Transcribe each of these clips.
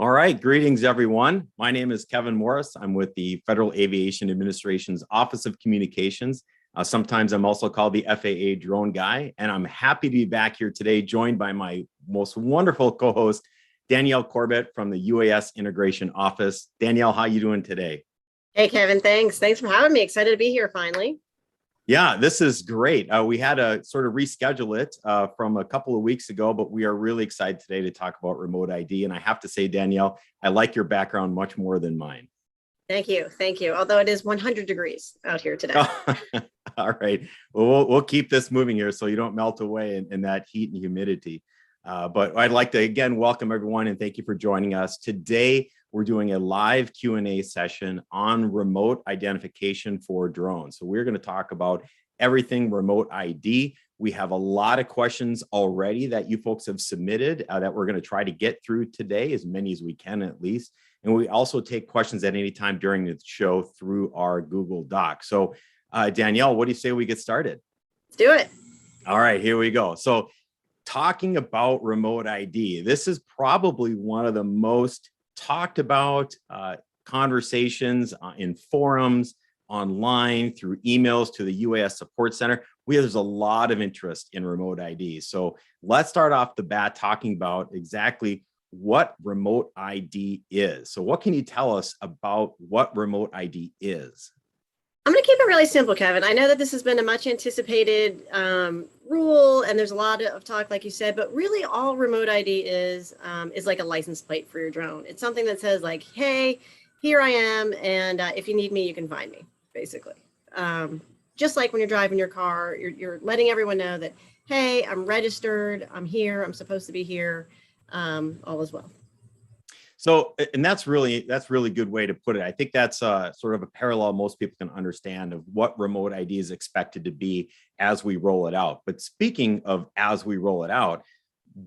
All right, greetings everyone. My name is Kevin Morris. I'm with the Federal Aviation Administration's Office of Communications. Sometimes I'm also called the FAA drone guy, and I'm happy to be back here today, joined by my most wonderful co-host, Danielle Corbett from the UAS Integration Office. Danielle, how you doing today? Hey, Kevin, thanks. Thanks for having me. Excited to be here finally. Yeah, this is great. We had to sort of reschedule it from a couple of weeks ago, but we are really excited today to talk about remote ID. And I have to say, Danielle, I like your background much more than mine. Thank you. Thank you. Although it is 100 degrees out here today. All right. Well, we'll keep this moving here so you don't melt away in that heat and humidity. But I'd like to, again, welcome everyone and thank you for joining us. Today, we're doing a live Q&A session on remote identification for drones. So we're going to talk about everything remote ID. We have a lot of questions already that you folks have submitted that we're going to try to get through today, as many as we can at least. And we also take questions at any time during the show through our Google Doc. So Danielle, what do you say we get started? Let's do it. All right, here we go. So talking about remote ID, this is probably one of the most talked about conversations in forums, online, through emails to the UAS Support Center. There's a lot of interest in remote ID. So let's start off the bat talking about exactly what remote ID is. So what can you tell us about what remote ID is? I'm going to keep it really simple, Kevin. I know that this has been a much anticipated rule, and there's a lot of talk, like you said, but really all remote ID is like a license plate for your drone. It's something that says like, hey, here I am, and if you need me, you can find me, basically. Just like when you're driving your car, you're letting everyone know that, hey, I'm registered, I'm here, I'm supposed to be here, all is well. So, and that's really good way to put it. I think that's sort of a parallel most people can understand of what remote ID is expected to be as we roll it out. But speaking of as we roll it out,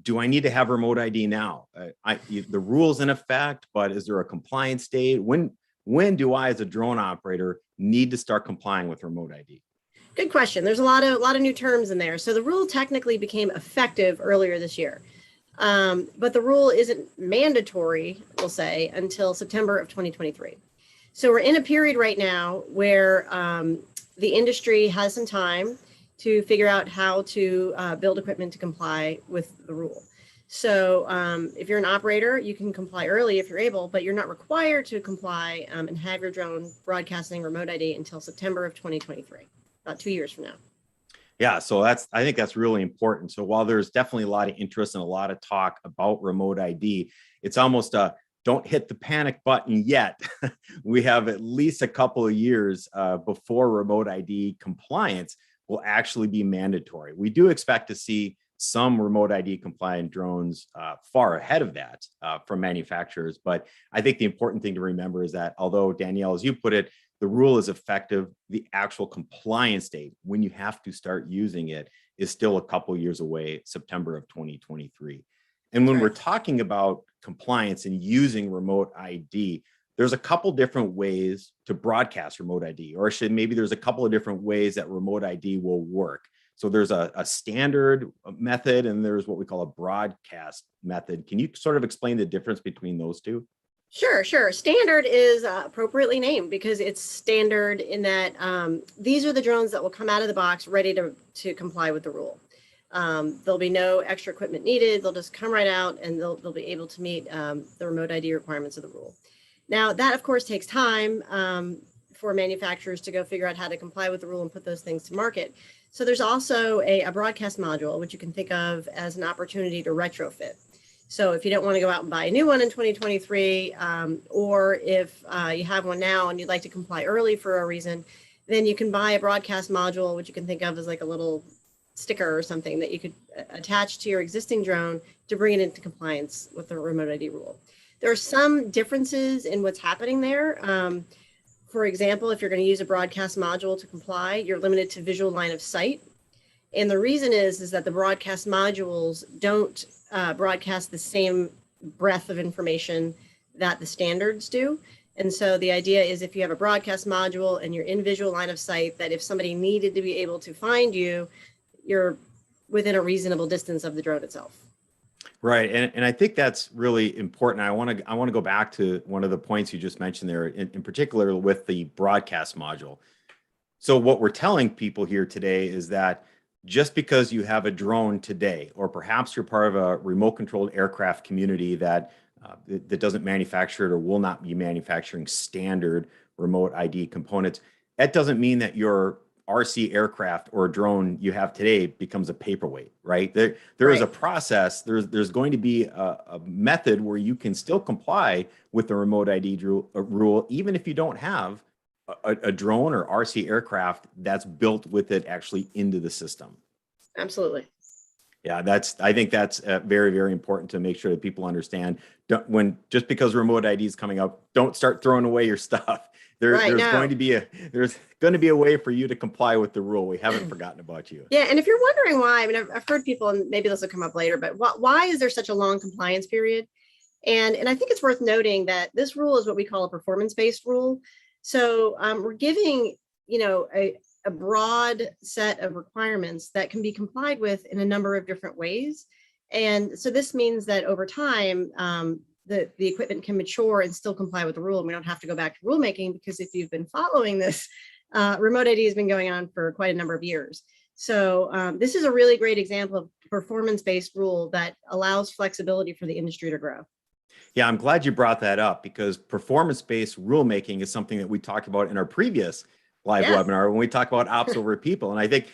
do I need to have remote ID now? The rule's in effect, but is there a compliance date? When do I, as a drone operator, need to start complying with remote ID? Good question. There's a lot of new terms in there. So the rule technically became effective earlier this year. But the rule isn't mandatory, we'll say, until September of 2023. So we're in a period right now where the industry has some time to figure out how to build equipment to comply with the rule. So if you're an operator, you can comply early if you're able, but you're not required to comply and have your drone broadcasting remote ID until September of 2023, about 2 years from now. Yeah, so I think that's really important. So while there's definitely a lot of interest and a lot of talk about remote ID, it's almost don't hit the panic button yet. We have at least a couple of years before remote ID compliance will actually be mandatory. We do expect to see some remote ID compliant drones far ahead of that from manufacturers. But I think the important thing to remember is that although, Danielle, as you put it, the rule is effective, the actual compliance date, when you have to start using it, is still a couple years away, September of 2023. And when we're talking about compliance and using remote ID, there's a couple different ways to broadcast remote ID, or maybe there's a couple of different ways that remote ID will work. So there's a standard method and there's what we call a broadcast method. Can you sort of explain the difference between those two? Sure. Standard is appropriately named because it's standard in that these are the drones that will come out of the box ready to comply with the rule. There'll be no extra equipment needed. They'll just come right out and they'll be able to meet the remote ID requirements of the rule. Now, that, of course, takes time for manufacturers to go figure out how to comply with the rule and put those things to market. So there's also a broadcast module, which you can think of as an opportunity to retrofit. So if you don't want to go out and buy a new one in 2023, or if you have one now and you'd like to comply early for a reason, then you can buy a broadcast module, which you can think of as like a little sticker or something that you could attach to your existing drone to bring it into compliance with the remote ID rule. There are some differences in what's happening there. For example, if you're going to use a broadcast module to comply, you're limited to visual line of sight. And the reason is that the broadcast modules don't broadcast the same breadth of information that the standards do. And so the idea is if you have a broadcast module and you're in visual line of sight, that if somebody needed to be able to find you, you're within a reasonable distance of the drone itself. Right. And I think that's really important. I want to go back to one of the points you just mentioned there, in particular with the broadcast module. So what we're telling people here today is that just because you have a drone today, or perhaps you're part of a remote controlled aircraft community that doesn't manufacture it or will not be manufacturing standard remote ID components, that doesn't mean that your RC aircraft or drone you have today becomes a paperweight, right? There is a Right. process. There's going to be a method where you can still comply with the remote ID rule, even if you don't have a drone or RC aircraft that's built with it actually into the system. Absolutely. Yeah, I think that's very, very important to make sure that people understand. Just because remote ID is coming up, don't start throwing away your stuff. Right. There's No. there's going to be a way for you to comply with the rule. We haven't forgotten about you. Yeah, and if you're wondering why, I mean, I've heard people, and maybe this will come up later, but why is there such a long compliance period? And I think it's worth noting that this rule is what we call a performance-based rule. So we're giving, a broad set of requirements that can be complied with in a number of different ways. And so this means that over time, the equipment can mature and still comply with the rule. And we don't have to go back to rulemaking, because if you've been following this, remote ID has been going on for quite a number of years. So this is a really great example of performance-based rule that allows flexibility for the industry to grow. Yeah, I'm glad you brought that up, because performance-based rulemaking is something that we talked about in our previous live Yes. webinar when we talk about ops over people. And I think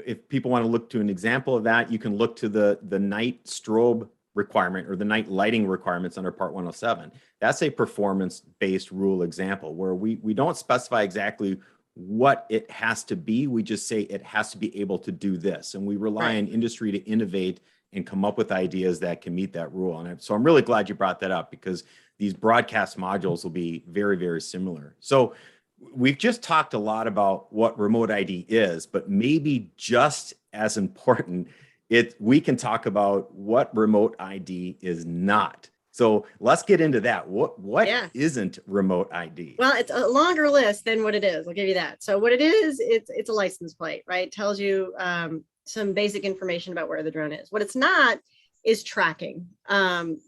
if people want to look to an example of that, you can look to the night strobe requirement or the night lighting requirements under Part 107. That's a performance-based rule example where we don't specify exactly what it has to be. We just say it has to be able to do this. And we rely on industry to innovate and come up with ideas that can meet that rule. And so I'm really glad you brought that up, because these broadcast modules will be very, very similar. So we've just talked a lot about what remote ID is, but maybe just as important, we can talk about what remote ID is not. So let's get into that. What isn't remote ID? Well, it's a longer list than what it is. I'll give you that. So what it is, it's a license plate, right? It tells you some basic information about where the drone is. What it's not is tracking.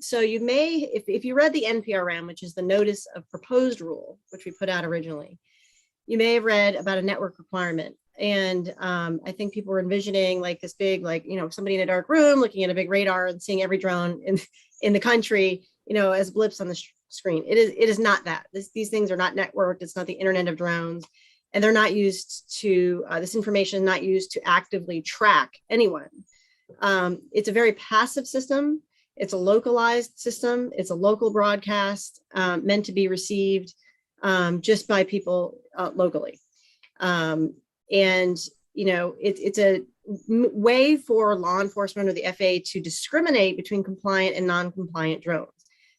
So you may, if you read the NPRM, which is the Notice of Proposed Rule, which we put out originally, you may have read about a network requirement. And I think people were envisioning like this big, somebody in a dark room looking at a big radar and seeing every drone in the country, as blips on the screen. It is not that. These things are not networked. It's not the internet of drones. And they're not used to, this information is not used to actively track anyone. It's a very passive system. It's a localized system. It's a local broadcast meant to be received just by people locally. It's a way for law enforcement or the FAA to discriminate between compliant and non-compliant drones.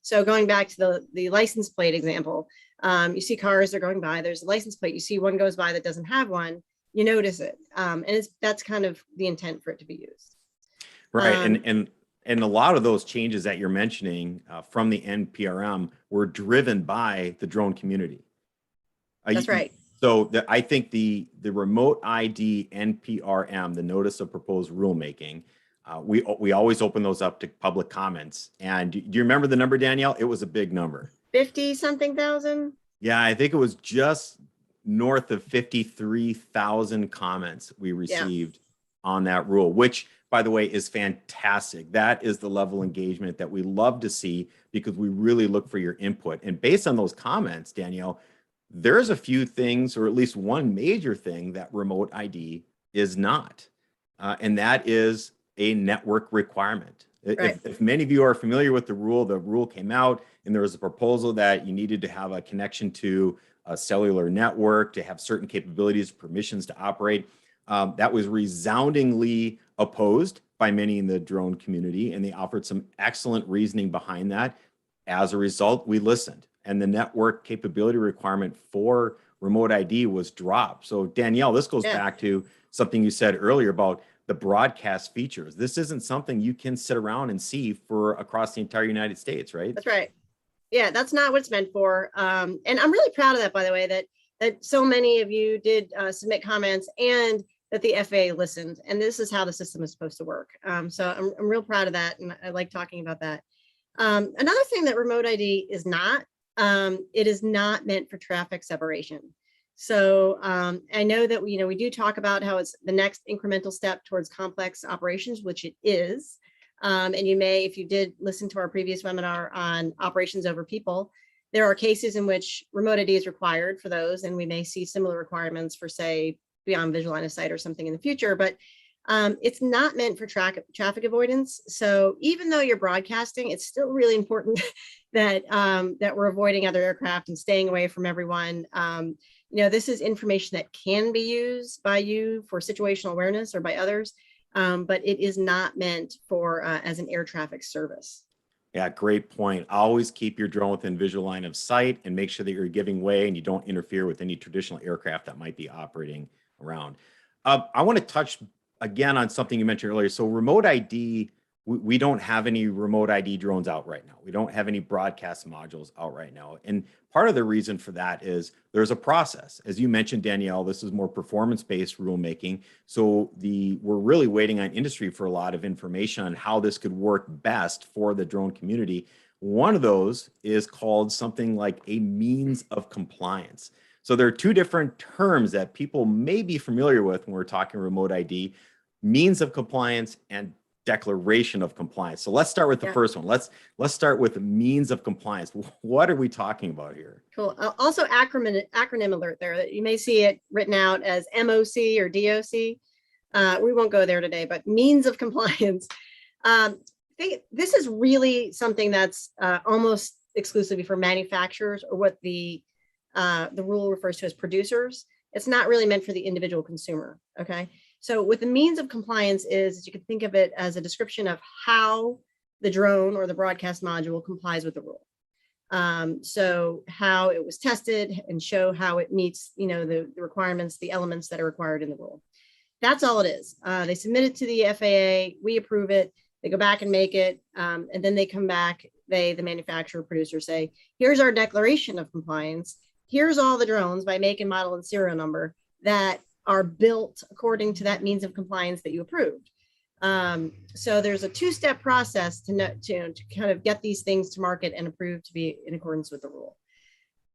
So going back to the license plate example, you see cars are going by, there's a license plate, you see one goes by that doesn't have one, you notice it. And that's kind of the intent for it to be used. Right. And a lot of those changes that you're mentioning from the NPRM were driven by the drone community. That's right. So I think the remote ID NPRM, the Notice of Proposed Rulemaking, we always open those up to public comments. And do you remember the number, Danielle? It was a big number. 50-something thousand? Yeah, I think it was just north of 53,000 comments we received on that rule, which, by the way, is fantastic. That is the level of engagement that we love to see, because we really look for your input. And based on those comments, Danielle, there's a few things, or at least one major thing, that remote ID is not. And that is a network requirement. Right. If many of you are familiar with the rule came out and there was a proposal that you needed to have a connection to a cellular network to have certain capabilities, permissions to operate. That was resoundingly opposed by many in the drone community, and they offered some excellent reasoning behind that. As a result, we listened, and the network capability requirement for remote ID was dropped. So Danielle, this goes back to something you said earlier about the broadcast features. This isn't something you can sit around and see for across the entire United States, right? That's right. Yeah, that's not what it's meant for. And I'm really proud of that, by the way, that so many of you did submit comments, and that the FAA listened, and this is how the system is supposed to work. So I'm real proud of that, and I like talking about that. Another thing that remote ID is not, it is not meant for traffic separation. So I know that we do talk about how it's the next incremental step towards complex operations, which it is. And you may, if you did listen to our previous webinar on operations over people, there are cases in which remote ID is required for those, and we may see similar requirements for, say, beyond visual line of sight or something in the future, but it's not meant for traffic avoidance. So even though you're broadcasting, it's still really important that that we're avoiding other aircraft and staying away from everyone. This is information that can be used by you for situational awareness or by others, but it is not meant for as an air traffic service. Yeah, great point. Always keep your drone within visual line of sight and make sure that you're giving way and you don't interfere with any traditional aircraft that might be operating around. I want to touch again on something you mentioned earlier. So remote ID, we don't have any remote ID drones out right now. We don't have any broadcast modules out right now. And part of the reason for that is there's a process. As you mentioned, Danielle, this is more performance-based rulemaking. So we're really waiting on industry for a lot of information on how this could work best for the drone community. One of those is called something like a means of compliance. So there are two different terms that people may be familiar with when we're talking remote ID: means of compliance and declaration of compliance. So let's start with the first one. Let's start with means of compliance. What are we talking about here? Cool. Also acronym alert there. That you may see it written out as MOC or DOC. We won't go there today, but means of compliance. This is really something that's almost exclusively for manufacturers, or what the rule refers to as producers. It's not really meant for the individual consumer. Okay. So what the means of compliance is you can think of it as a description of how the drone or the broadcast module complies with the rule. So how it was tested, and show how it meets, the requirements, the elements that are required in the rule. That's all it is. They submit it to the FAA, we approve it, they go back and make it, and then they come back, the manufacturer, producer, say, here's our declaration of compliance. Here's all the drones by make and model and serial number that are built according to that means of compliance that you approved. So there's a two-step process to kind of get these things to market and approved to be in accordance with the rule.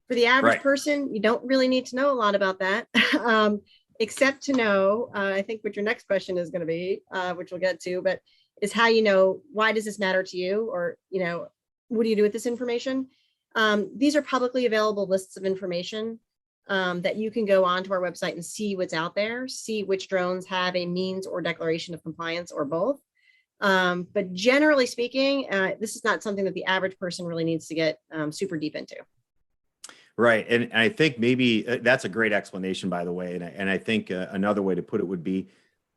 For the average person, you don't really need to know a lot about that, except to know, I think what your next question is going to be, which we'll get to, but is how why does this matter to you? Or, what do you do with this information? These are publicly available lists of information that you can go onto our website and see what's out there, see which drones have a means or declaration of compliance, or both. But generally speaking, this is not something that the average person really needs to get super deep into. Right. And I think maybe that's a great explanation, by the way. And I think another way to put it would be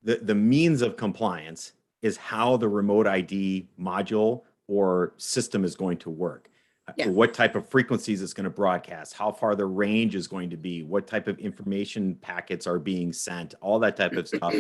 the means of compliance is how the remote ID module or system is going to work. Yeah. What type of frequencies it's going to broadcast, how far the range is going to be, what type of information packets are being sent, all that type of stuff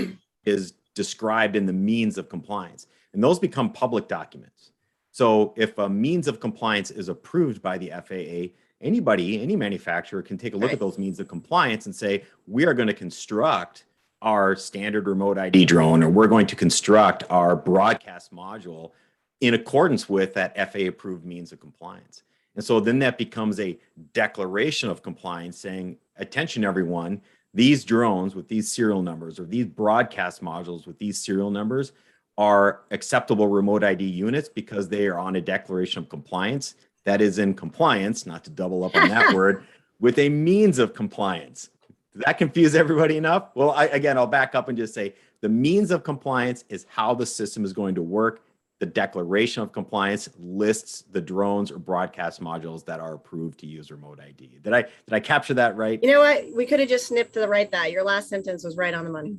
is described in the means of compliance. And those become public documents. So if a means of compliance is approved by the FAA, any manufacturer can take a look at those means of compliance and say, we are going to construct our standard remote ID drone, or we're going to construct our broadcast module in accordance with that FAA approved means of compliance. And so then that becomes a declaration of compliance saying, attention everyone, these drones with these serial numbers, or these broadcast modules with these serial numbers, are acceptable remote ID units because they are on a declaration of compliance that is in compliance, not to double up on that word, with a means of compliance. Did that confuse everybody enough? Well, I'll back up and just say the means of compliance is how the system is going to work. The declaration of compliance lists the drones or broadcast modules that are approved to use remote ID. Did I capture that right? You know what? We could have just snipped to the right that. Your last sentence was right on the money.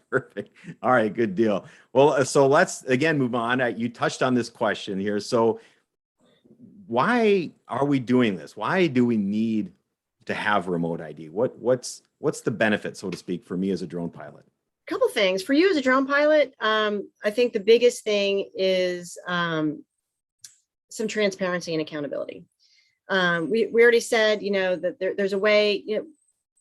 Perfect. All right, good deal. Well, so let's again move on. You touched on this question here. So why are we doing this? Why do we need to have remote ID? What's the benefit, so to speak, for me as a drone pilot? Couple things for you as a drone pilot. I think the biggest thing is some transparency and accountability. We already said, that there's a way,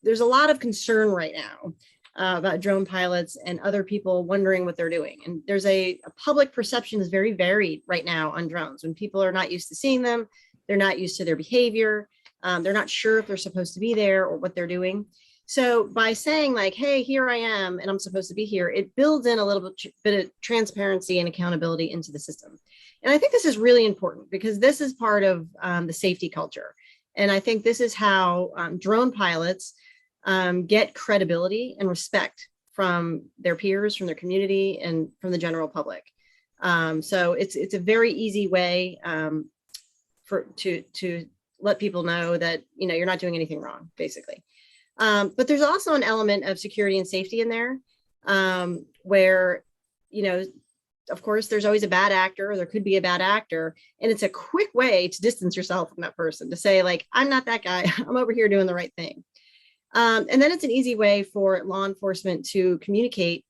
there's a lot of concern right now about drone pilots and other people wondering what they're doing. And there's a public perception is very varied right now on drones. When people are not used to seeing them, they're not used to their behavior. They're not sure if they're supposed to be there or what they're doing. So by saying like, hey, here I am, and I'm supposed to be here, it builds in a little bit of transparency and accountability into the system. And I think this is really important because this is part of the safety culture. And I think this is how drone pilots get credibility and respect from their peers, from their community, and from the general public. So it's a very easy way to let people know that you're not doing anything wrong, basically. But there's also an element of security and safety in there, where of course, there's always a bad actor, or there could be a bad actor. And it's a quick way to distance yourself from that person, to say, like, I'm not that guy. I'm over here doing the right thing. And then it's an easy way for law enforcement to communicate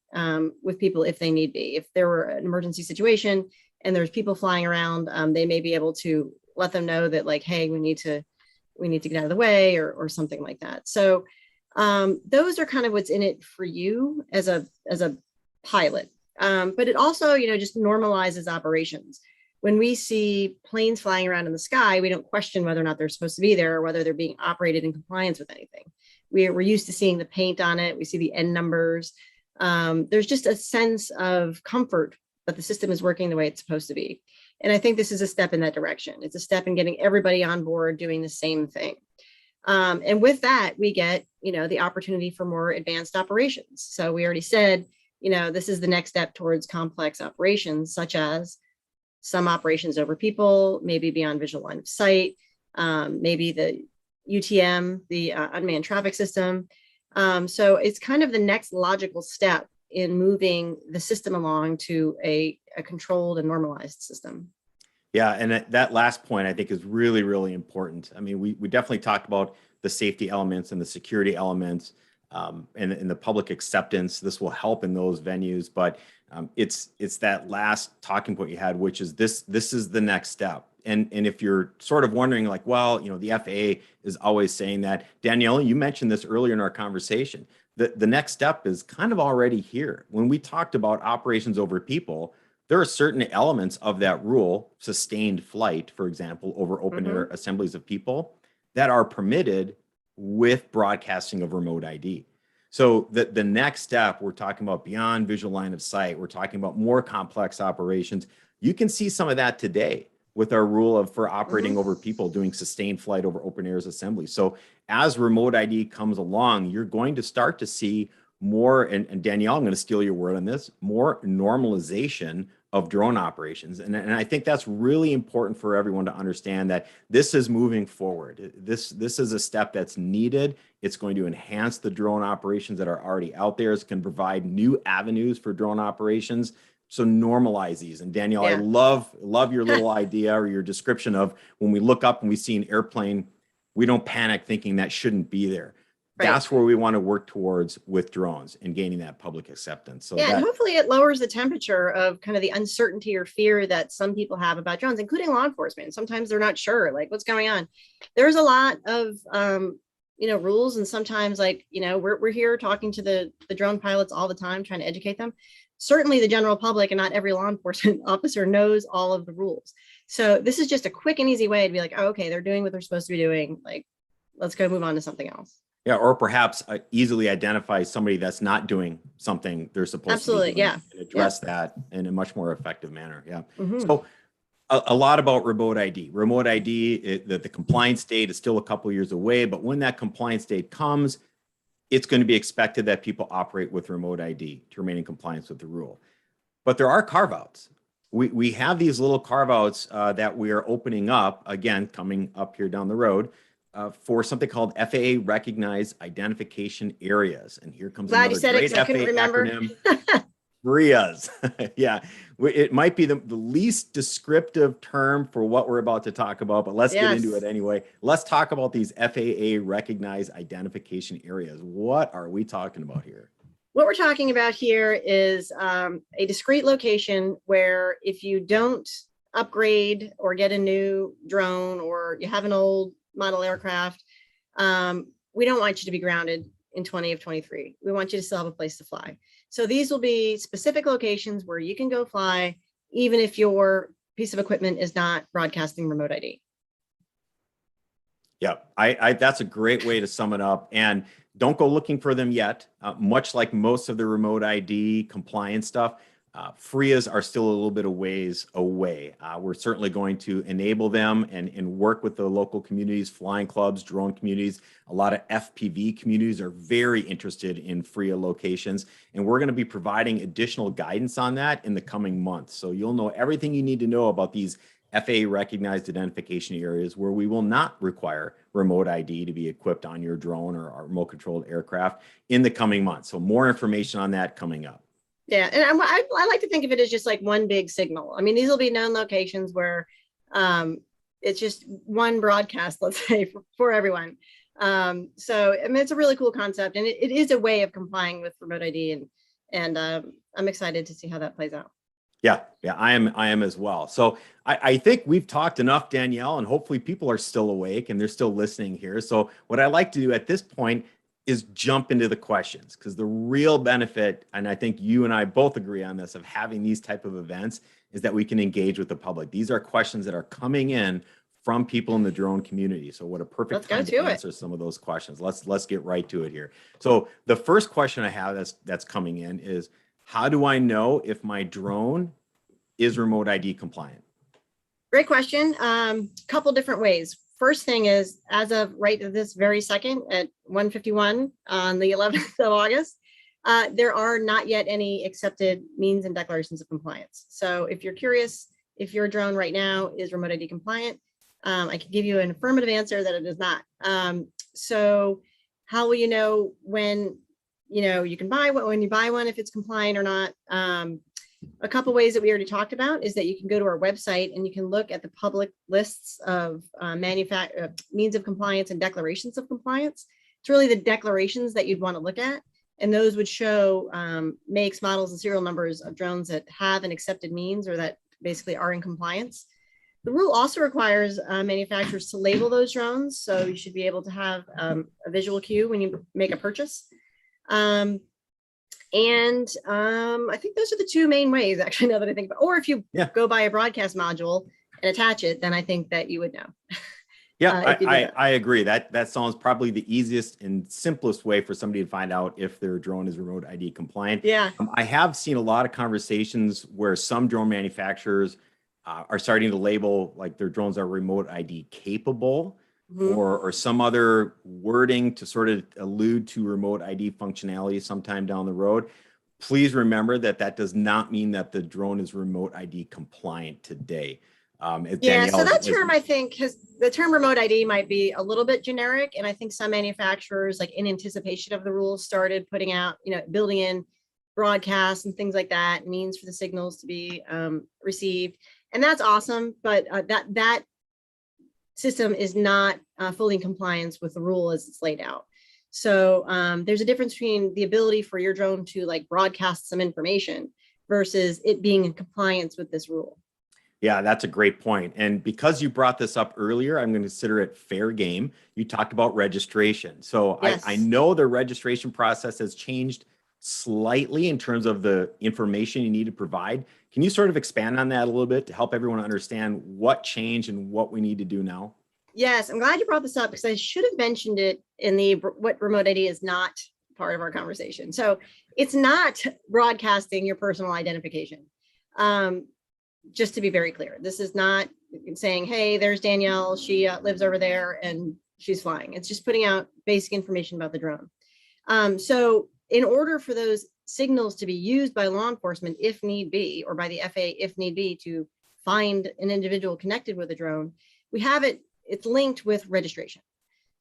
with people if they need be. If there were an emergency situation and there's people flying around, they may be able to let them know that, like, hey, we need to get out of the way, or something like that. So those are kind of what's in it for you as a pilot. But it also, just normalizes operations. When we see planes flying around in the sky, we don't question whether or not they're supposed to be there, or whether they're being operated in compliance with anything. We're used to seeing the paint on it. We see the N numbers. There's just a sense of comfort that the system is working the way it's supposed to be. And I think this is a step in that direction. It's a step in getting everybody on board doing the same thing. And with that, we get, the opportunity for more advanced operations. So we already said, this is the next step towards complex operations, such as some operations over people, maybe beyond visual line of sight, maybe the UTM, the unmanned traffic system. So it's kind of the next logical step in moving the system along to a controlled and normalized system. Yeah, and that last point I think is really, really important. I mean, we definitely talked about the safety elements and the security elements, and the public acceptance. This will help in those venues, but it's that last talking point you had, which is this is the next step. And if you're sort of wondering, like, well, the FAA is always saying that. Danielle, you mentioned this earlier in our conversation. The next step is kind of already here. When we talked about operations over people, there are certain elements of that rule, sustained flight, for example, over open air assemblies of people, that are permitted with broadcasting of remote ID. So the next step, we're talking about beyond visual line of sight. We're talking about more complex operations. You can see some of that today with our rule for operating over people, doing sustained flight over open airs assembly. So as remote ID comes along, you're going to start to see more, and Danielle, I'm going to steal your word on this, more normalization of drone operations. And I think that's really important for everyone to understand, that this is moving forward. This is a step that's needed. It's going to enhance the drone operations that are already out there. It's going to provide new avenues for drone operations. So normalize these. And Danielle, yeah. I love your little idea, or your description of, when we look up and we see an airplane, we don't panic thinking that shouldn't be there. Right. That's where we want to work towards with drones and gaining that public acceptance. So and hopefully it lowers the temperature of kind of the uncertainty or fear that some people have about drones, including law enforcement. Sometimes they're not sure, like, what's going on. There's a lot of rules, and sometimes, like, we're here talking to the drone pilots all the time, trying to educate them. Certainly the general public and not every law enforcement officer knows all of the rules. So this is just a quick and easy way to be like, oh, okay, they're doing what they're supposed to be doing. Like, let's go move on to something else. Yeah, or perhaps easily identify somebody that's not doing something they're supposed to be doing, and address that in a much more effective manner. Yeah. So a lot about remote ID. Remote ID, the compliance date is still a couple of years away, but when that compliance date comes, it's going to be expected that people operate with remote ID to remain in compliance with the rule. But there are carve-outs. We have these little carve-outs that we are opening up, again, coming up here down the road, for something called FAA recognized identification areas. And here comes another great FAA acronym, RIAs. Yeah, it might be the least descriptive term for what we're about to talk about, but let's get into it anyway. Let's talk about these FAA recognized identification areas. What are we talking about here? What we're talking about here is a discrete location where, if you don't upgrade or get a new drone, or you have an old model aircraft, we don't want you to be grounded in 20 of 23. We want you to still have a place to fly. So these will be specific locations where you can go fly, even if your piece of equipment is not broadcasting remote ID. Yeah, I that's a great way to sum it up. And don't go looking for them yet. Much like most of the remote ID compliance stuff, FRIAs are still a little bit of ways away. We're certainly going to enable them and work with the local communities, flying clubs, drone communities. A lot of FPV communities are very interested in FRIA locations, and we're going to be providing additional guidance on that in the coming months. So you'll know everything you need to know about these FAA recognized identification areas where we will not require remote ID to be equipped on your drone or our remote controlled aircraft in the coming months. So more information on that coming up. Yeah, and I like to think of it as just like one big signal. I mean, these will be known locations where it's just one broadcast, let's say, for everyone. So I mean, it's a really cool concept, and it is a way of complying with remote ID, and I'm excited to see how that plays out. Yeah, I am as well. So I think we've talked enough, Danielle, and hopefully people are still awake and they're still listening here. So what I like to do at this point is jump into the questions, because the real benefit, and I think you and I both agree on this, of having these type of events is that we can engage with the public. These are questions that are coming in from people in the drone community. So what a perfect time to answer some of those questions. Let's get right to it here. So the first question I have that's coming in is, how do I know if my drone is remote ID compliant? Great question. Couple different ways. First thing is, as of right this very second at 1:51 on the 11th of August, there are not yet any accepted means and declarations of compliance. So if you're curious if your drone right now is remote ID compliant, I can give you an affirmative answer that it is not. So how will you know when you can buy one, when you buy one, if it's compliant or not? A couple ways that we already talked about is that you can go to our website and you can look at the public lists of means of compliance and declarations of compliance. It's really the declarations that you'd want to look at, and those would show makes, models, and serial numbers of drones that have an accepted means or that basically are in compliance. The rule also requires manufacturers to label those drones, so you should be able to have a visual cue when you make a purchase. I think those are the two main ways, actually, now that I think about it. Or if you go buy a broadcast module and attach it, then I think that you would know. Yeah, I agree. That sounds probably the easiest and simplest way for somebody to find out if their drone is remote ID compliant. Yeah. I have seen a lot of conversations where some drone manufacturers are starting to label like their drones are remote ID capable. Mm-hmm. or some other wording to sort of allude to remote ID functionality sometime down the road. Please remember that does not mean that the drone is remote ID compliant today. So that term, I think, the term remote ID might be a little bit generic, and I think some manufacturers, like in anticipation of the rules, started putting out, building in broadcasts and things like that, means for the signals to be received, and that's awesome. But that system is not fully in compliance with the rule as it's laid out. So there's a difference between the ability for your drone to like broadcast some information versus it being in compliance with this rule. Yeah, that's a great point. And because you brought this up earlier, I'm going to consider it fair game. You talked about registration. So yes. I know the registration process has changed slightly in terms of the information you need to provide. Can you sort of expand on that a little bit to help everyone understand what changed and what we need to do now? Yes, I'm glad you brought this up, because I should have mentioned it in the what remote ID is not part of our conversation. So it's not broadcasting your personal identification. Just to be very clear, this is not saying, hey, there's Danielle, she lives over there and she's flying. It's just putting out basic information about the drone. So in order for those signals to be used by law enforcement, if need be, or by the FAA, if need be, to find an individual connected with a drone, we have it's linked with registration.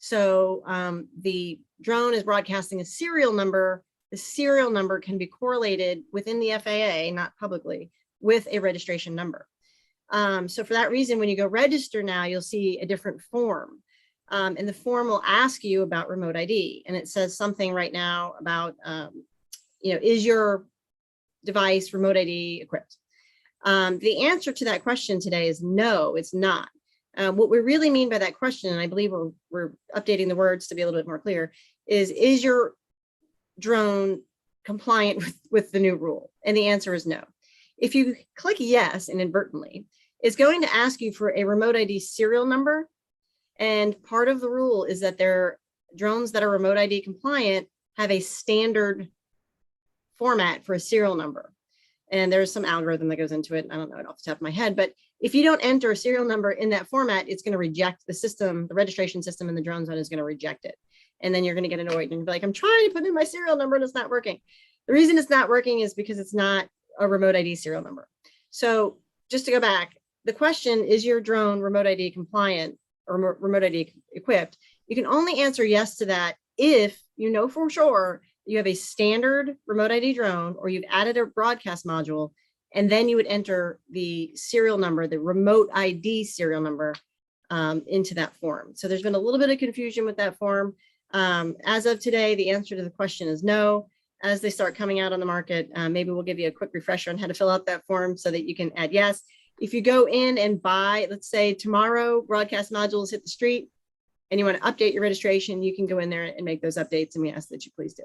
So the drone is broadcasting a serial number. The serial number can be correlated within the FAA, not publicly, with a registration number. So for that reason, when you go register now, you'll see a different form. And the form will ask you about remote ID. And it says something right now about, is your device remote ID equipped? The answer to that question today is no, it's not. What we really mean by that question, and I believe we're updating the words to be a little bit more clear, is your drone compliant with the new rule? And the answer is no. If you click yes inadvertently, it's going to ask you for a remote ID serial number. And part of the rule is that their drones that are remote ID compliant have a standard format for a serial number. And there's some algorithm that goes into it. I don't know it off the top of my head, but if you don't enter a serial number in that format, it's going to reject the system, the registration system in the drone zone is going to reject it. And then you're going to get annoyed and be like, I'm trying to put in my serial number and it's not working. The reason it's not working is because it's not a remote ID serial number. So just to go back, the question, is your drone remote ID compliant or remote ID equipped? You can only answer yes to that if you know for sure you have a standard remote ID drone or you've added a broadcast module, and then you would enter the serial number, the remote ID serial number into that form. So there's been a little bit of confusion with that form. As of today, the answer to the question is no. As they start coming out on the market, maybe we'll give you a quick refresher on how to fill out that form so that you can add yes. If you go in and buy, let's say tomorrow, broadcast modules hit the street and you want to update your registration, you can go in there and make those updates, and we ask that you please do.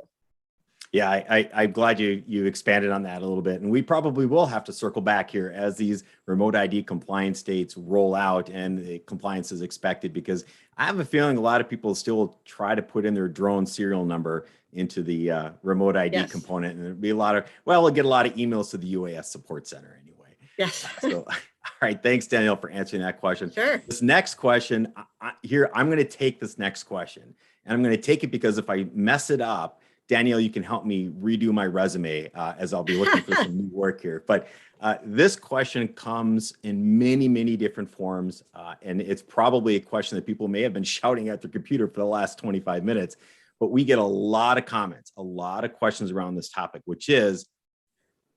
Yeah, I'm glad you expanded on that a little bit. And we probably will have to circle back here as these remote ID compliance dates roll out and the compliance is expected, because I have a feeling a lot of people still try to put in their drone serial number into the remote ID component. And there'll be we'll get a lot of emails to the UAS support center anyway. Yes. So, all right. Thanks, Danielle, for answering that question. Sure. This next question I'm going to take this next question, and I'm going to take it because if I mess it up, Danielle, you can help me redo my resume as I'll be looking for some new work here. But this question comes in many, many different forms. And it's probably a question that people may have been shouting at their computer for the last 25 minutes. But we get a lot of comments, a lot of questions around this topic, which is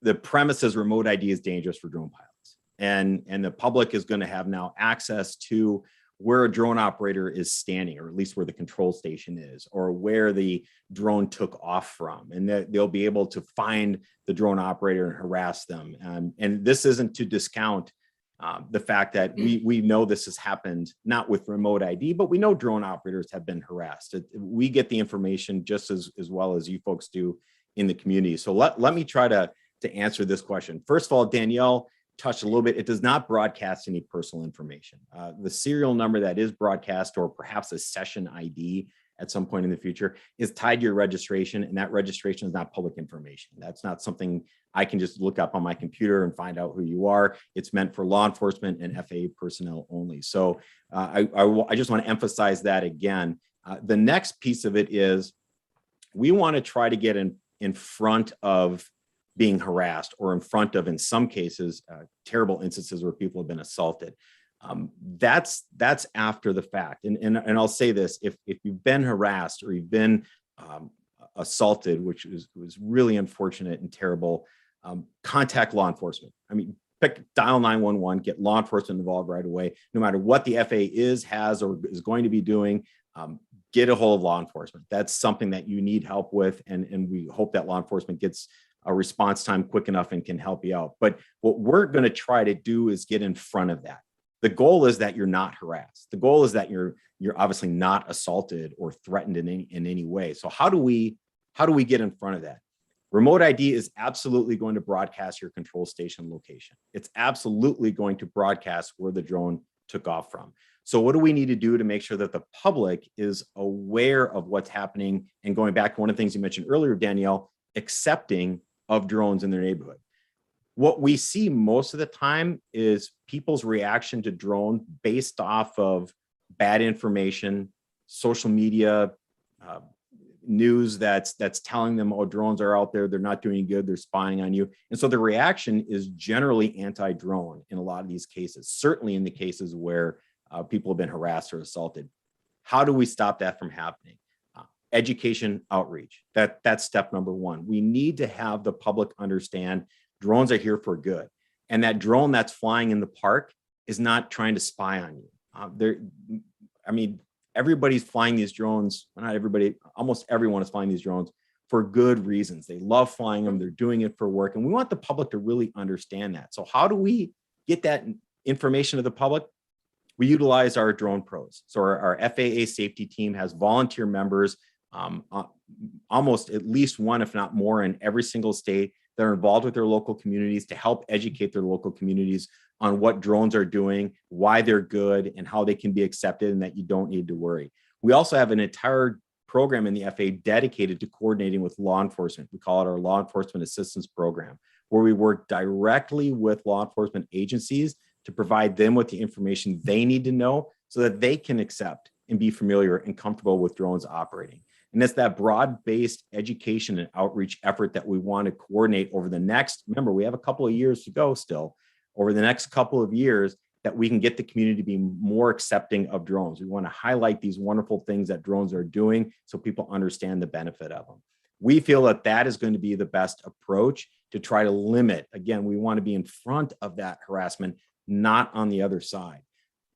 the premise is remote ID is dangerous for drone pilots. And the public is going to have now access to where a drone operator is standing, or at least where the control station is, or where the drone took off from. And they'll be able to find the drone operator and harass them. And this isn't to discount the fact that we know this has happened, not with remote ID, but we know drone operators have been harassed. We get the information just as well as you folks do in the community. So let me try to answer this question. First of all, Danielle touched a little bit. It does not broadcast any personal information. The serial number that is broadcast, or perhaps a session ID at some point in the future, is tied to your registration, and that registration is not public information. That's not something I can just look up on my computer and find out who you are. It's meant for law enforcement and FAA personnel only. So I just want to emphasize that again. The next piece of it is we want to try to get in front of being harassed, or in front of, in some cases, terrible instances where people have been assaulted. That's after the fact. And I'll say this, if you've been harassed or you've been assaulted, which was really unfortunate and terrible, contact law enforcement. I mean, dial 911, get law enforcement involved right away. No matter what the FAA has, or is going to be doing, get a hold of law enforcement. That's something that you need help with. And we hope that law enforcement gets a response time quick enough and can help you out. But what we're going to try to do is get in front of that. The goal is that you're not harassed. The goal is that you're obviously not assaulted or threatened in any way. So how do we get in front of that? Remote ID is absolutely going to broadcast your control station location. It's absolutely going to broadcast where the drone took off from. So what do we need to do to make sure that the public is aware of what's happening? And going back to one of the things you mentioned earlier, Danielle, accepting of drones in their neighborhood. What we see most of the time is people's reaction to drone based off of bad information, social media, news that's telling them, oh, drones are out there, they're not doing good, they're spying on you. And so the reaction is generally anti-drone in a lot of these cases, certainly in the cases where people have been harassed or assaulted. How do we stop that from happening? Education outreach. That's step number one. We need to have the public understand drones are here for good. And that drone that's flying in the park is not trying to spy on you. Everybody's flying these drones. Not everybody, almost everyone is flying these drones for good reasons. They love flying them. They're doing it for work. And we want the public to really understand that. So how do we get that information to the public? We utilize our drone pros. So our FAA safety team has volunteer members almost at least one, if not more, in every single state that are involved with their local communities to help educate their local communities on what drones are doing, why they're good, and how they can be accepted, and that you don't need to worry. We also have an entire program in the FAA dedicated to coordinating with law enforcement. We call it our Law Enforcement Assistance Program, where we work directly with law enforcement agencies to provide them with the information they need to know so that they can accept and be familiar and comfortable with drones operating. And it's that broad-based education and outreach effort that we want to coordinate over the next, remember, we have a couple of years to go still, over the next couple of years, that we can get the community to be more accepting of drones. We want to highlight these wonderful things that drones are doing so people understand the benefit of them. We feel that that is going to be the best approach to try to limit. Again, we want to be in front of that harassment, not on the other side.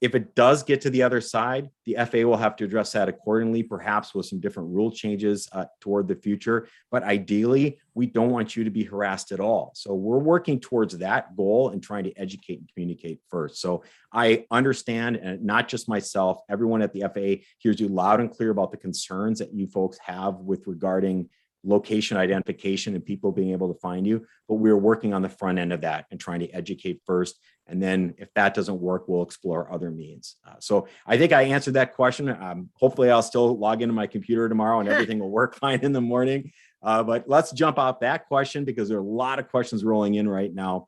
If it does get to the other side, the FAA will have to address that accordingly, perhaps with some different rule changes toward the future. But ideally, we don't want you to be harassed at all. So we're working towards that goal and trying to educate and communicate first. So I understand, and not just myself, everyone at the FAA hears you loud and clear about the concerns that you folks have with regarding location identification and people being able to find you, but we're working on the front end of that and trying to educate first. And then if that doesn't work, we'll explore other means. So I think I answered that question. Hopefully I'll still log into my computer tomorrow and everything will work fine in the morning. But let's jump off that question because there are a lot of questions rolling in right now.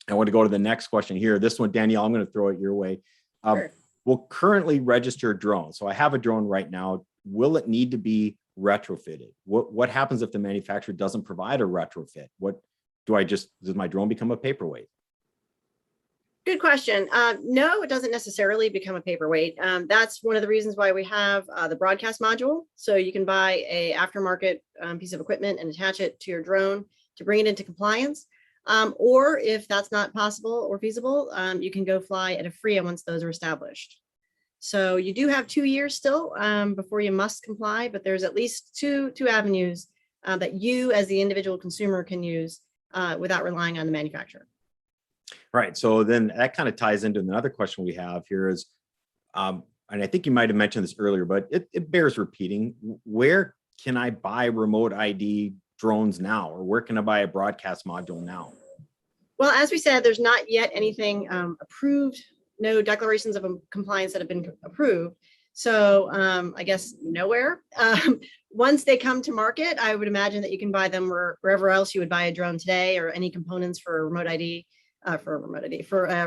I want to go to the next question here. This one, Danielle, I'm going to throw it your way. Sure. We'll currently register drones. So I have a drone right now. Will it need to be retrofitted? What happens if the manufacturer doesn't provide a retrofit? Does my drone become a paperweight? Good question. No, it doesn't necessarily become a paperweight. That's one of the reasons why we have the broadcast module. So you can buy a aftermarket piece of equipment and attach it to your drone to bring it into compliance. Or if that's not possible or feasible, you can go fly at a FRIA once those are established. So you do have 2 years still before you must comply, but there's at least two avenues that you as the individual consumer can use without relying on the manufacturer. Right. So then that kind of ties into another question we have here is, and I think you might have mentioned this earlier, but it bears repeating. Where can I buy remote ID drones now? Or where can I buy a broadcast module now? Well, as we said, there's not yet anything approved, no declarations of compliance that have been approved. So I guess nowhere. Once they come to market, I would imagine that you can buy them wherever else you would buy a drone today, or any components for remote ID, for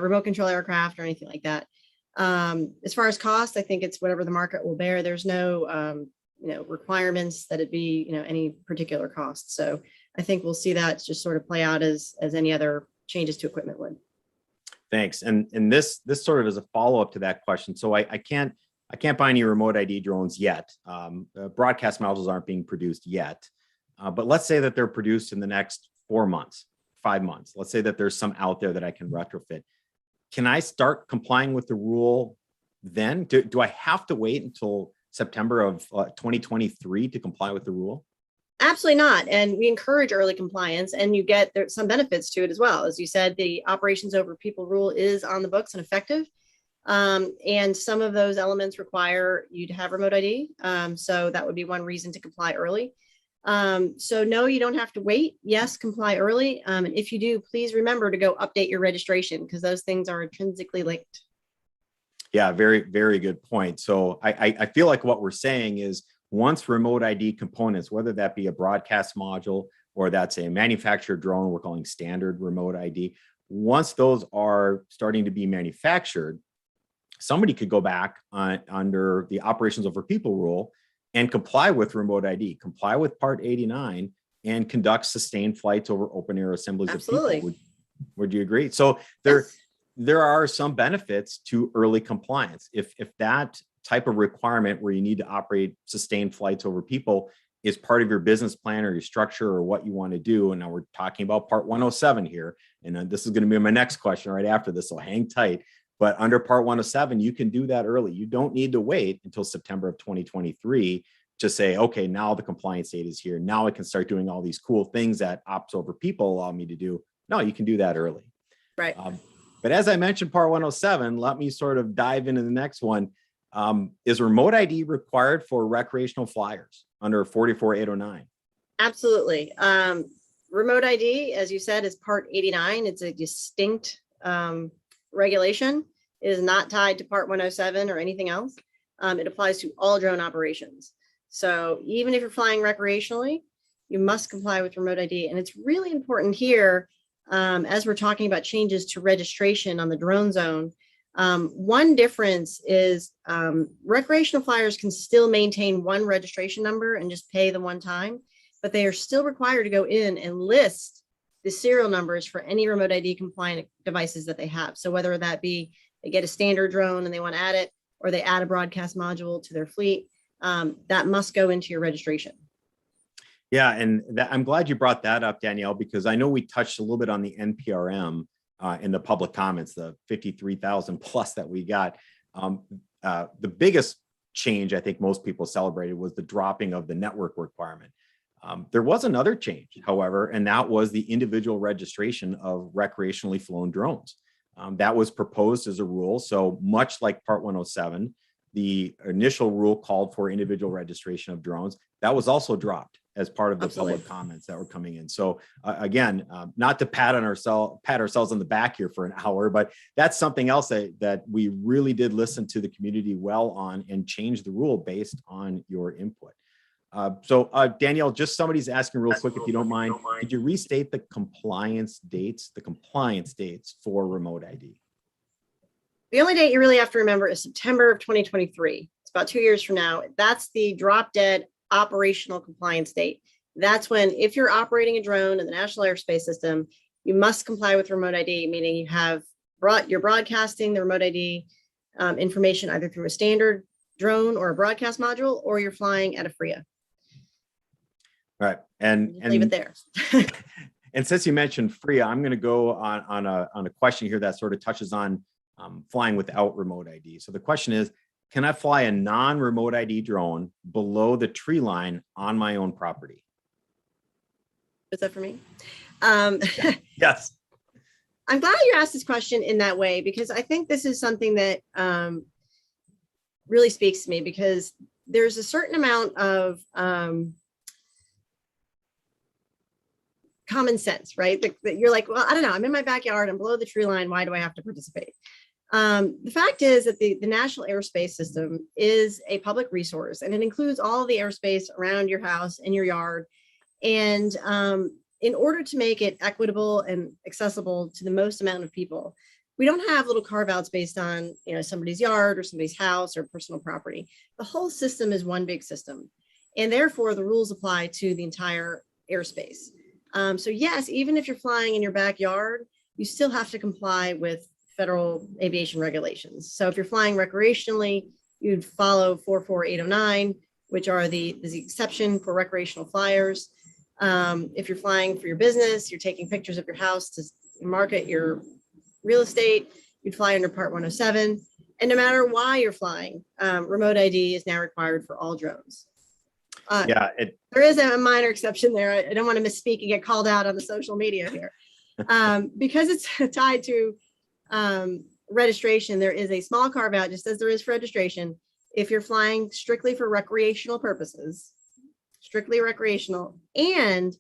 remote control aircraft or anything like that. As far as cost, I think it's whatever the market will bear. There's no requirements that it be any particular cost. So I think we'll see that just sort of play out as any other changes to equipment would. Thanks. And this sort of is a follow-up to that question. So I can't buy any remote ID drones yet. Broadcast modules aren't being produced yet. But let's say that they're produced in the next 4 months, 5 months. Let's say that there's some out there that I can retrofit. Can I start complying with the rule then? Do I have to wait until September of 2023 to comply with the rule? Absolutely not. And we encourage early compliance, and you get some benefits to it as well. As you said, the operations over people rule is on the books and effective. And some of those elements require you to have remote ID. So that would be one reason to comply early. So no, you don't have to wait. Yes, comply early. And if you do, please remember to go update your registration, because those things are intrinsically linked. Yeah, very, very good point. So I feel like what we're saying is, once remote ID components, whether that be a broadcast module or that's a manufactured drone we're calling standard remote ID, once those are starting to be manufactured, somebody could go back under the operations over people rule and comply with remote ID, comply with Part 89, and conduct sustained flights over open air assemblies Absolutely. of people. Would you agree? So Yes. there are some benefits to early compliance. If that type of requirement where you need to operate sustained flights over people is part of your business plan or your structure or what you want to do, and now we're talking about Part 107 here, and this is going to be my next question right after this, so hang tight. But under Part 107, you can do that early. You don't need to wait until September of 2023 to say, okay, now the compliance date is here. Now I can start doing all these cool things that ops over people allow me to do. No, you can do that early. Right. But as I mentioned, Part 107, let me sort of dive into the next one. Is remote ID required for recreational flyers under 44809? Absolutely. Remote ID, as you said, is Part 89. It's a distinct regulation. It is not tied to Part 107 or anything else. It applies to all drone operations. So even if you're flying recreationally, you must comply with remote ID. And it's really important here, as we're talking about changes to registration on the drone zone. One difference is recreational flyers can still maintain one registration number and just pay the one time, but they are still required to go in and list the serial numbers for any remote ID compliant devices that they have. So whether that be they get a standard drone and they want to add it, or they add a broadcast module to their fleet, that must go into your registration. Yeah, and I'm glad you brought that up, Danielle, because I know we touched a little bit on the NPRM in the public comments, the 53,000 plus that we got. The biggest change I think most people celebrated was the dropping of the network requirement. There was another change, however, and that was the individual registration of recreationally flown drones. That was proposed as a rule. So much like Part 107, the initial rule called for individual registration of drones. That was also dropped as part of the public comments that were coming in. So again, not to pat ourselves on the back here for an hour, but that's something else that we really did listen to the community well on and change the rule based on your input. So Danielle, just somebody's asking real quick, if you don't mind, could you restate the compliance dates for remote ID? The only date you really have to remember is September of 2023. It's about 2 years from now. That's the drop dead operational compliance date. That's when, if you're operating a drone in the National Airspace System, you must comply with remote ID, meaning you're broadcasting the remote ID information either through a standard drone or a broadcast module, or you're flying at a FRIA. Right, and leave it there. And since you mentioned FRIA, I'm going to go on a question here that sort of touches on flying without remote ID. So the question is, can I fly a non-remote ID drone below the tree line on my own property? Is that for me? Yes. I'm glad you asked this question in that way, because I think this is something that really speaks to me, because there's a certain amount of common sense, right? That you're like, well, I don't know, I'm in my backyard, I'm below the tree line, why do I have to participate? The fact is that the National Airspace System is a public resource, and it includes all of the airspace around your house and your yard. And in order to make it equitable and accessible to the most amount of people, we don't have little carve outs based on, somebody's yard or somebody's house or personal property. The whole system is one big system, and therefore the rules apply to the entire airspace. So yes, even if you're flying in your backyard, you still have to comply with federal aviation regulations. So if you're flying recreationally, you'd follow 44809, which are the exception for recreational flyers. If you're flying for your business, you're taking pictures of your house to market your real estate, you'd fly under Part 107. And no matter why you're flying, remote ID is now required for all drones. There is a minor exception there. I don't want to misspeak and get called out on the social media here. Because it's tied to registration, there is a small carve out, just as there is for registration. If you're flying strictly for recreational purposes, strictly recreational, and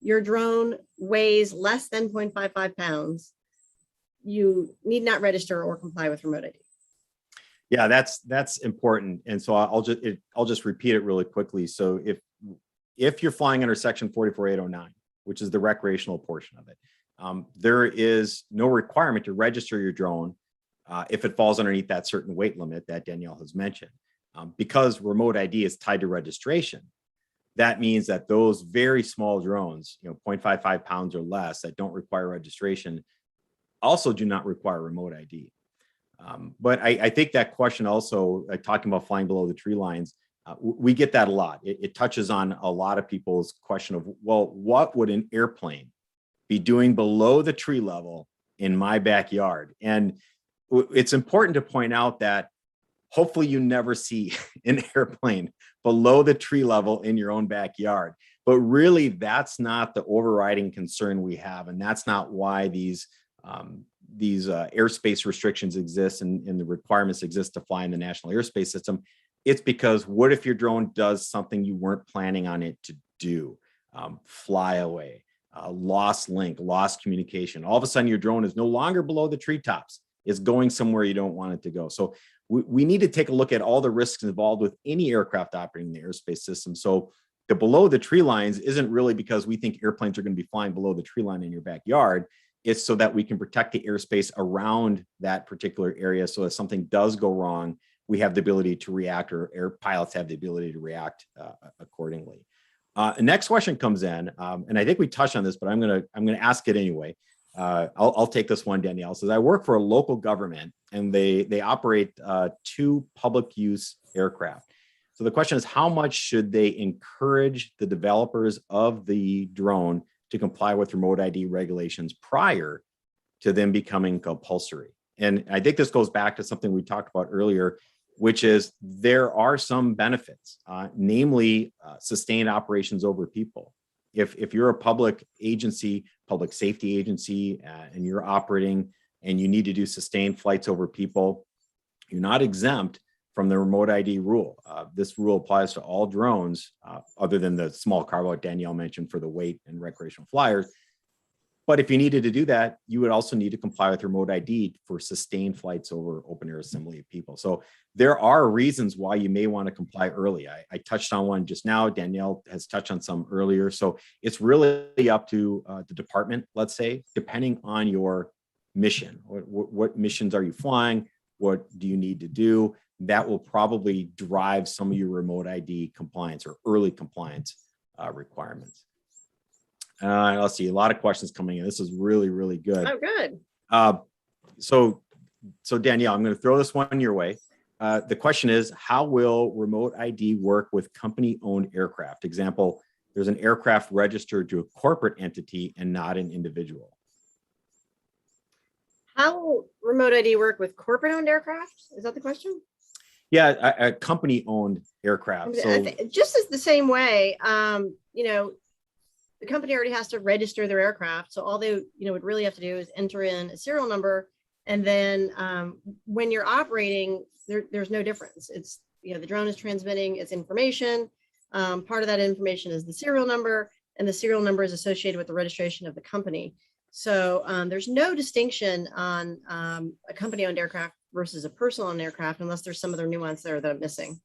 your drone weighs less than 0.55 pounds, you need not register or comply with remote ID. Yeah, that's important. And so I'll just repeat it really quickly. So if you're flying under Section 44809, which is the recreational portion of it, there is no requirement to register your drone if it falls underneath that certain weight limit that Danielle has mentioned. Because remote ID is tied to registration, that means that those very small drones, 0.55 pounds or less, that don't require registration also do not require remote ID. But I think that question also, talking about flying below the tree lines, we get that a lot. It touches on a lot of people's question of, well, what would an airplane be doing below the tree level in my backyard? And it's important to point out that hopefully you never see an airplane below the tree level in your own backyard. But really, that's not the overriding concern we have. And that's not why these airspace restrictions exist and the requirements exist to fly in the national airspace system, it's because what if your drone does something you weren't planning on it to do? Fly away, lost link, lost communication. All of a sudden, your drone is no longer below the treetops. It's going somewhere you don't want it to go. So we need to take a look at all the risks involved with any aircraft operating in the airspace system. So the below the tree lines isn't really because we think airplanes are going to be flying below the tree line in your backyard. It's so that we can protect the airspace around that particular area. So if something does go wrong, we have the ability to react, or air pilots have the ability to react accordingly. Next question comes in, and I think we touched on this, but I'm gonna ask it anyway. I'll take this one. Danielle says, I work for a local government, and they operate 2 public use aircraft. So the question is, how much should they encourage the developers of the drone to comply with remote ID regulations prior to them becoming compulsory? And I think this goes back to something we talked about earlier, which is there are some benefits, namely sustained operations over people. If you're a public agency, public safety agency, and you're operating and you need to do sustained flights over people, you're not exempt from the remote ID rule. This rule applies to all drones, other than the small cargo like Danielle mentioned for the weight and recreational flyers. But if you needed to do that, you would also need to comply with remote ID for sustained flights over open air assembly of people. So there are reasons why you may want to comply early. I touched on one just now. Danielle has touched on some earlier. So it's really up to the department, let's say, depending on your mission. What missions are you flying? What do you need to do? That will probably drive some of your remote ID compliance or early compliance requirements. Let's see, a lot of questions coming in. This is really, really good. Oh, good. So Danielle, I'm going to throw this one your way. The question is, how will remote ID work with company-owned aircraft? Example, there's an aircraft registered to a corporate entity and not an individual. How will remote ID work with corporate-owned aircraft? Is that the question? Yeah, a company-owned aircraft. So just as the same way, the company already has to register their aircraft. So all they would really have to do is enter in a serial number. And then when you're operating, there's no difference. It's, the drone is transmitting its information. Part of that information is the serial number, and the serial number is associated with the registration of the company. So there's no distinction on a company-owned aircraft versus a personal-owned aircraft, unless there's some other nuance there that I'm missing.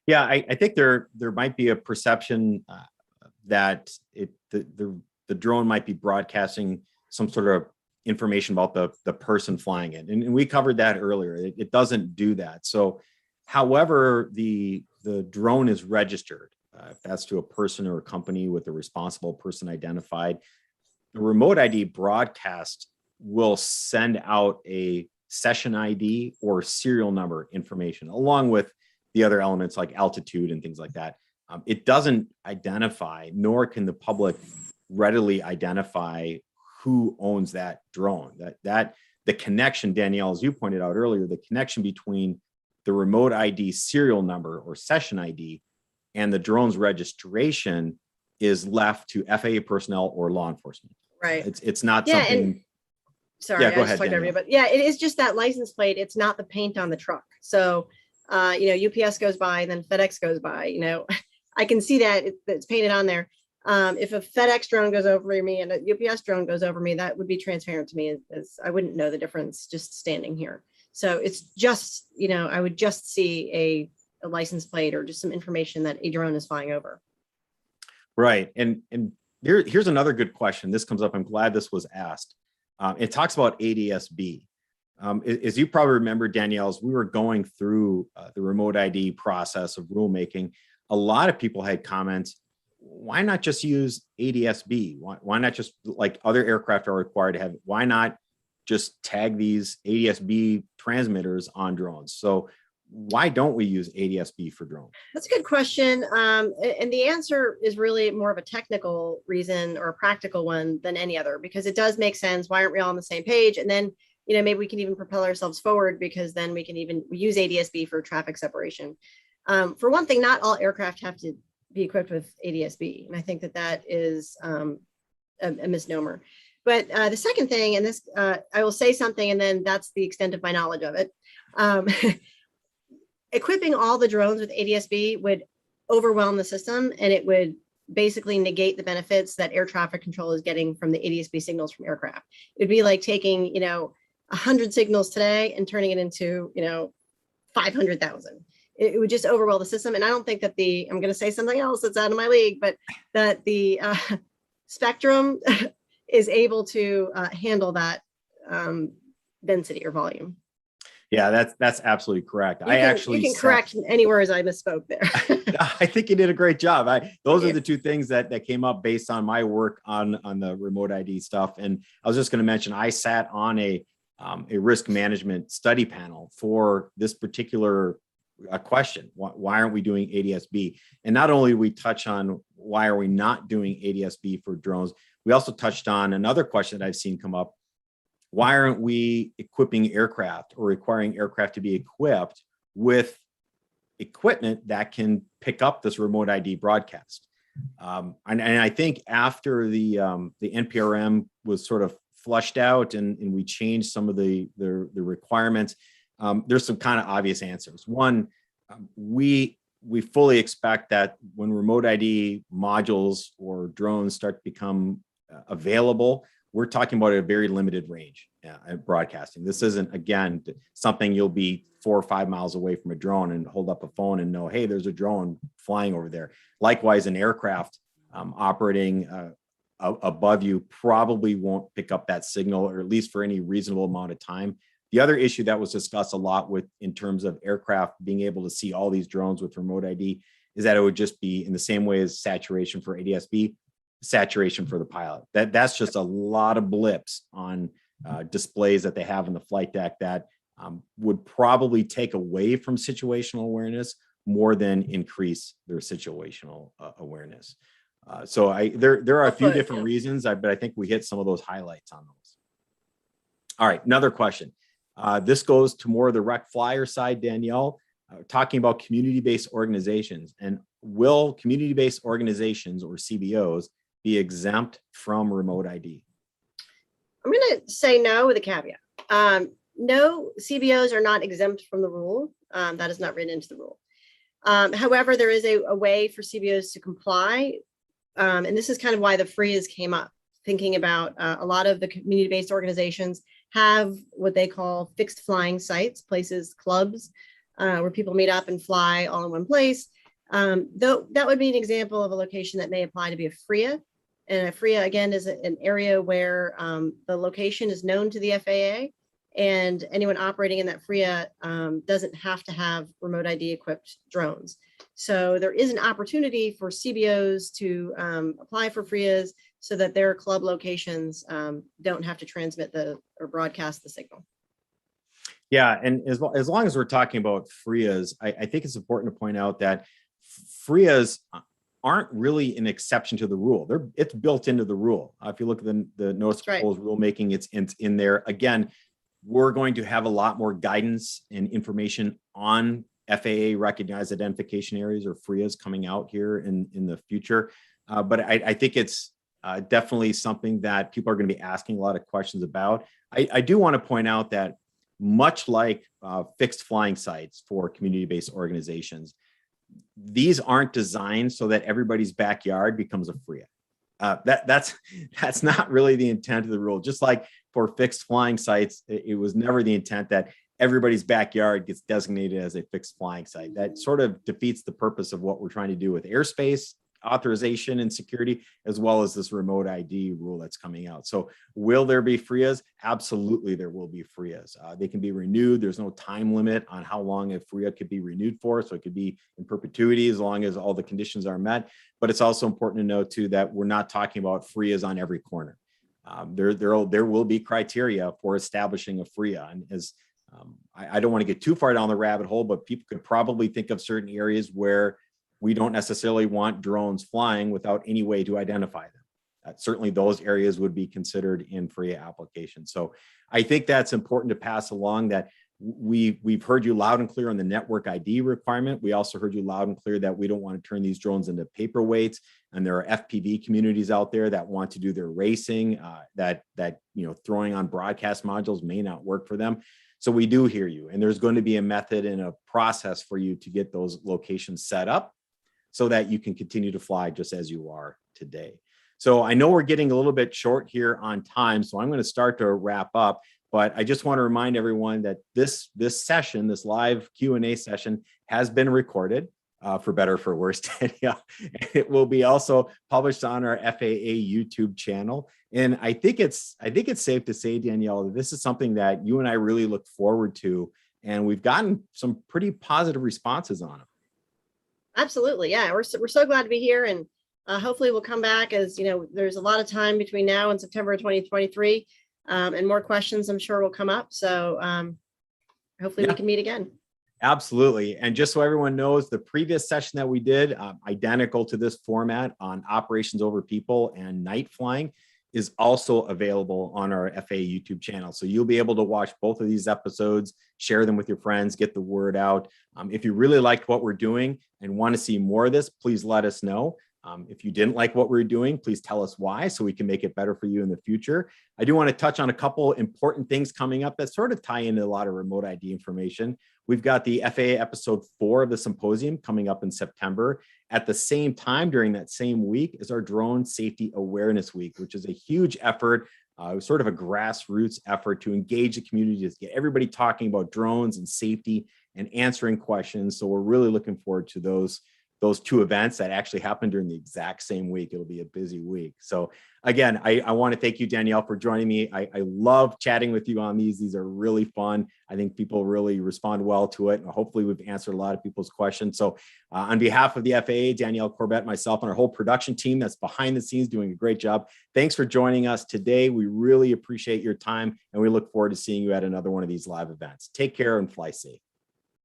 Yeah, I think there might be a perception that the drone might be broadcasting some sort of information about the person flying it. And we covered that earlier. It doesn't do that. So however the drone is registered, if that's to a person or a company with a responsible person identified, the remote ID broadcast will send out a session ID or serial number information, along with the other elements like altitude and things like that. It doesn't identify, nor can the public readily identify who owns that drone. That the connection, Danielle, as you pointed out earlier, the connection between the remote ID serial number or session ID and the drone's registration is left to FAA personnel or law enforcement. Right. It's not something. Sorry, yeah, go I ahead, just talked over Danielle. you, but yeah, it is just that license plate. It's not the paint on the truck. So, UPS goes by, and then FedEx goes by. I can see that it's painted on there. If a FedEx drone goes over me and a UPS drone goes over me, that would be transparent to me, as I wouldn't know the difference just standing here. So it's just, I would just see a license plate or just some information that a drone is flying over. Right. And here's another good question. This comes up. I'm glad this was asked. It talks about ADS-B. As you probably remember, Danielle, as we were going through the remote ID process of rulemaking, a lot of people had comments, why not just use ADS-B? Why not just, like other aircraft are required to have, why not just tag these ADS-B transmitters on drones? So why don't we use ADS-B for drones? That's a good question. And the answer is really more of a technical reason or a practical one than any other, because it does make sense. Why aren't we all on the same page? And then, maybe we can even propel ourselves forward, because then we can even use ADS-B for traffic separation. For one thing, not all aircraft have to be equipped with ADS-B. And I think that is a misnomer. But the second thing, and this, I will say something, and then that's the extent of my knowledge of it. Equipping all the drones with ADS-B would overwhelm the system, and it would basically negate the benefits that air traffic control is getting from the ADS-B signals from aircraft. It'd be like taking, 100 signals today and turning it into, 500,000. It would just overwhelm the system. And I don't think that I'm going to say something else that's out of my league, but that the spectrum is able to handle that density or volume. Yeah, that's absolutely correct. You can correct any words I misspoke there. I think you did a great job. Those are the two things that came up based on my work on the remote ID stuff. And I was just going to mention, I sat on a risk management study panel for this particular question. Why aren't we doing ADS-B? And not only we touch on why are we not doing ADS-B for drones, we also touched on another question that I've seen come up. Why aren't we equipping aircraft or requiring aircraft to be equipped with equipment that can pick up this remote ID broadcast? And I think after the NPRM was sort of flushed out and we changed some of the requirements, there's some kind of obvious answers. One, we fully expect that when remote ID modules or drones start to become available, we're talking about a very limited range at broadcasting. This isn't, again, something you'll be 4 or 5 miles away from a drone and hold up a phone and know, hey, there's a drone flying over there. Likewise, an aircraft operating above you probably won't pick up that signal, or at least for any reasonable amount of time. The other issue that was discussed a lot in terms of aircraft being able to see all these drones with remote ID is that it would just be in the same way as saturation for ADS-B, saturation for the pilot. That's just a lot of blips on displays that they have in the flight deck that would probably take away from situational awareness more than increase their situational awareness. So there are a few different reasons, but I think we hit some of those highlights on those. All right, another question. This goes to more of the rec flyer side, Danielle, talking about community-based organizations. And will community-based organizations, or CBOs, be exempt from remote ID? I'm going to say no with a caveat. No, CBOs are not exempt from the rule. That is not written into the rule. However, there is a way for CBOs to comply. And this is kind of why the FRIAs came up, thinking about a lot of the community-based organizations have what they call fixed flying sites, places, clubs, where people meet up and fly all in one place. Though that would be an example of a location that may apply to be a FRIA. And a FRIA, again, is an area where the location is known to the FAA, and anyone operating in that FRIA doesn't have to have remote ID equipped drones. So there is an opportunity for CBOs to apply for FRIAs so that their club locations don't have to transmit or broadcast the signal. Yeah, and as long as we're talking about FRIAs, I think it's important to point out that FRIAs aren't really an exception to the rule. It's built into the rule. If you look at the notice of proposed rulemaking, it's in there. Again, we're going to have a lot more guidance and information on FAA recognized identification areas, or FRIAs, coming out here in the future. But I think it's definitely something that people are going to be asking a lot of questions about. I do want to point out that much like fixed flying sites for community-based organizations, these aren't designed so that everybody's backyard becomes a FRIA. That's not really the intent of the rule. Just like for fixed flying sites, it was never the intent that everybody's backyard gets designated as a fixed flying site. That sort of defeats the purpose of what we're trying to do with airspace authorization and security, as well as this remote ID rule that's coming out. So will there be FRIAs? Absolutely, there will be FRIAs. They can be renewed. There's no time limit on how long a FRIA could be renewed for. So it could be in perpetuity as long as all the conditions are met. But it's also important to note too that we're not talking about FRIAs on every corner. There will be criteria for establishing a FRIA. And as I don't want to get too far down the rabbit hole, but people could probably think of certain areas where we don't necessarily want drones flying without any way to identify them. Certainly those areas would be considered in FRIA applications. So I think that's important to pass along, that we've heard you loud and clear on the network ID requirement. We also heard you loud and clear that we don't want to turn these drones into paperweights. And there are FPV communities out there that want to do their racing, that throwing on broadcast modules may not work for them. So we do hear you, and there's going to be a method and a process for you to get those locations set up so that you can continue to fly just as you are today. So I know we're getting a little bit short here on time, so I'm going to start to wrap up. But I just want to remind everyone that this session, this live Q&A session, has been recorded, for better or for worse. Yeah, it will be also published on our FAA YouTube channel. And I think it's safe to say, Danielle, that this is something that you and I really look forward to, and we've gotten some pretty positive responses on it. Absolutely, yeah, we're so glad to be here, and hopefully we'll come back, as there's a lot of time between now and September 2023. And more questions I'm sure will come up. So hopefully we can meet again. Absolutely. And just so everyone knows, the previous session that we did, identical to this format on operations over people and night flying, is also available on our FAA YouTube channel. So you'll be able to watch both of these episodes, share them with your friends, get the word out. If you really liked what we're doing and want to see more of this, please let us know. If you didn't like what we're doing, please tell us why so we can make it better for you in the future. I do want to touch on a couple important things coming up that sort of tie into a lot of remote ID information. We've got the FAA episode 4 of the symposium coming up in September. At the same time, during that same week, is our Drone Safety Awareness Week, which is a huge effort, sort of a grassroots effort to engage the community, to get everybody talking about drones and safety and answering questions. So we're really looking forward to those two events that actually happen during the exact same week. It'll be a busy week. So again, I want to thank you, Danielle, for joining me. I love chatting with you on these. These are really fun. I think people really respond well to it. And hopefully we've answered a lot of people's questions. So on behalf of the FAA, Danielle Corbett, myself, and our whole production team that's behind the scenes doing a great job, thanks for joining us today. We really appreciate your time, and we look forward to seeing you at another one of these live events. Take care and fly safe.